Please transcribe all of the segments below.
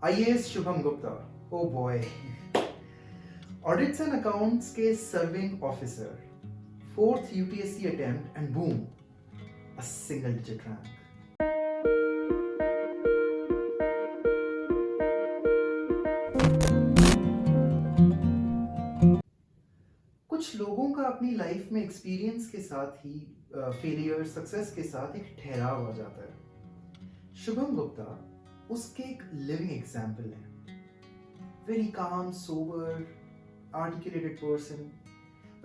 IAS Shubham Gupta. Oh boy. Audits and accounts के serving officer. Fourth UPSC attempt and boom, a single digit rank. कुछ लोगों का अपनी life में experience के साथ ही फेलियर सक्सेस के साथ एक ठहराव आ जाता है। शुभम गुप्ता उसके एक लिविंग एग्जाम्पल है। Very calm sober articulated person.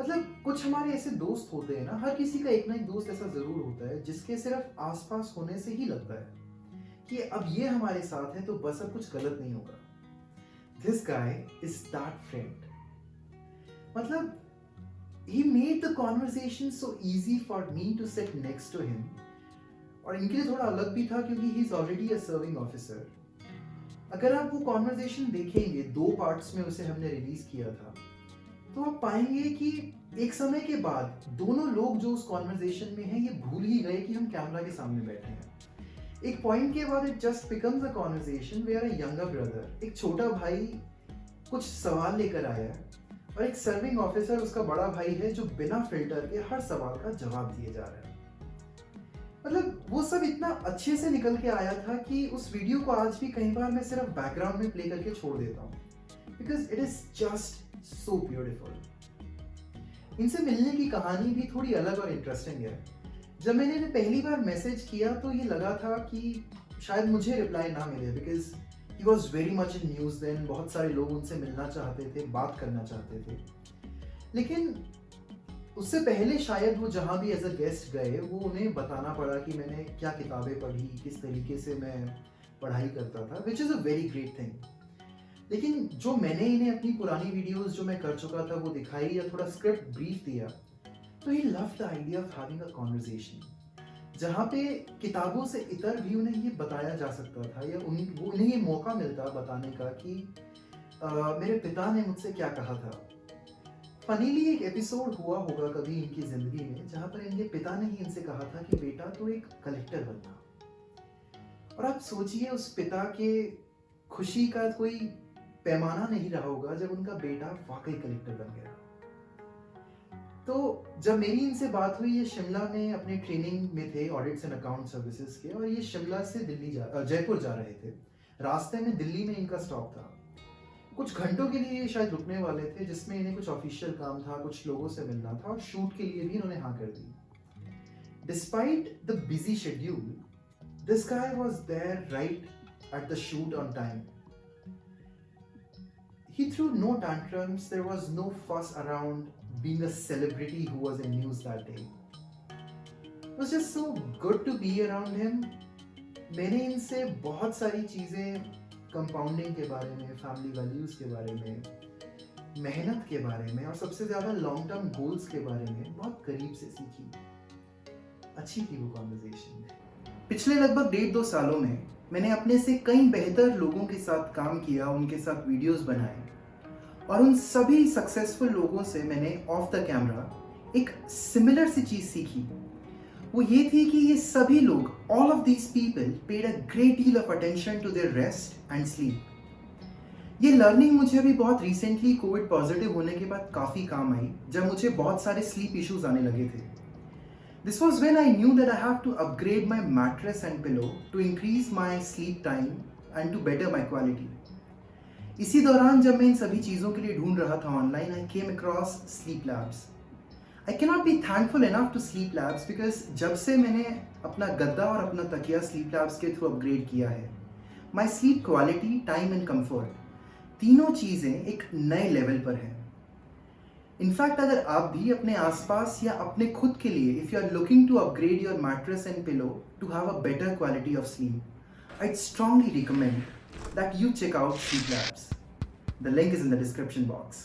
मतलब कुछ हमारे ऐसे दोस्त होते हैं ना, हर किसी का एक ना एक दोस्त ऐसा जरूर होता है जिसके सिर्फ आसपास होने से ही लगता है कि अब ये हमारे साथ है तो बस अब कुछ गलत नहीं होगा। This guy is that friend. मतलब he made the conversation so easy for me to sit next to him. और इनके लिए थोड़ा अलग भी था क्योंकि he is already a serving officer. अगर आप वो कॉन्वर्जेशन देखेंगे, 2 पार्ट्स में उसे हमने रिलीज किया था, तो आप पाएंगे कि एक समय के बाद दोनों लोग जो उस कॉन्वर्जेशन में हैं ये भूल ही गए कि हम कैमरा के सामने बैठे हैं। एक पॉइंट के बाद it just becomes a conversation where a younger brother, एक छोटा भाई कुछ सवाल लेकर आया है और एक सर्विंग ऑफिसर उसका बड़ा भाई है जो बिना फिल्टर के हर सवाल का जवाब दिए जा रहा है। मतलब वो सब इतना अच्छे से निकल के आया था कि उस वीडियो को आज भी कई बार मैं सिर्फ बैकग्राउंड में प्ले करके छोड़ देता हूँ, because it is just so beautiful. इनसे मिलने की कहानी भी थोड़ी अलग और इंटरेस्टिंग है। जब मैंने इन्हें पहली बार मैसेज किया तो ये लगा था कि शायद मुझे रिप्लाई ना मिले, because He was very much in news then. बहुत सारे लोग उनसे मिलना चाहते थे, बात करना चाहते थे। लेकिन उससे पहले शायद वो जहाँ भी एज अ गेस्ट गए वो उन्हें बताना पड़ा कि मैंने क्या किताबें पढ़ी, किस तरीके से मैं पढ़ाई करता था, which is a very great thing. लेकिन जो मैंने इन्हें अपनी पुरानी वीडियोस जो मैं कर चुका था वो दिखाई या थोड़ा स्क्रिप्ट ब्रीफ दिया, तो he love the idea of having a conversation जहाँ पे किताबों से इतर भी उन्हें ये बताया जा सकता था या उन्हें ये मौका मिलता बताने का कि मेरे पिता ने मुझसे क्या कहा था। फनीली एक एपिसोड हुआ होगा कभी इनकी ज़िंदगी में जहाँ पर इनके पिता ने ही इनसे कहा था कि बेटा तो एक कलेक्टर बनना। और आप सोचिए उस पिता के खुशी का कोई पैमाना नहीं रहा होगा जब उनका बेटा वाकई कलेक्टर बन गया। तो जब मेरी इनसे बात हुई, ये शिमला में अपने ट्रेनिंग में थे ऑडिट्स एंड अकाउंट सर्विसेज के, और ये शिमला से जयपुर जा रहे थे। रास्ते में दिल्ली में इनका स्टॉप था। कुछ घंटों के लिए ये शायद रुकने वाले थे जिसमें इन्हें कुछ ऑफिशियल काम था, कुछ लोगों से मिलना था और शूट के लिए भी इन्होंने हाँ कर दी। Despite the busy schedule, this guy was there right at the shoot on time. He threw no tantrums, there was no fuss around being a celebrity who was in news that day. It was just so good to be around him. मैंने इनसे बहुत सारी चीज़ें compounding के बारे में, family values के बारे में, मेहनत के बारे में और सबसे ज़्यादा लॉन्ग टर्म गोल्स के बारे में बहुत करीब से सीखी। अच्छी थी वो कॉन्वर्जेशन। पिछले लगभग 1.5-2 सालों में मैंने अपने से कई बेहतर लोगों के साथ काम किया, उनके साथ वीडियोस बनाए और उन सभी सक्सेसफुल लोगों से मैंने ऑफ द कैमरा एक सिमिलर सी चीज़ सीखी। वो ये थी कि ये सभी लोग, all of these people paid a great deal of attention to their rest and sleep. ये लर्निंग मुझे अभी बहुत रिसेंटली कोविड पॉजिटिव होने के बाद काफ़ी काम आई, जब मुझे बहुत सारे स्लीप इश्यूज आने लगे थे। This was when I knew that I have to upgrade my mattress and pillow to increase my sleep time and to better my quality. इसी दौरान जब मैं इन सभी चीज़ों के लिए ढूंढ रहा था online, I came across Sleep Labs. I cannot be thankful enough to Sleep Labs because जब से मैंने अपना गद्दा और अपना तकिया Sleep Labs के थ्रू अपग्रेड किया है, my sleep quality, time and comfort, तीनों चीज़ें एक नए लेवल पर हैं। इनफैक्ट अगर आप भी अपने आसपास या अपने खुद के लिए, if you are looking to upgrade your mattress and pillow to have a better quality of sleep, I'd strongly recommend that you check out Sleep Labs. The link is in the description box.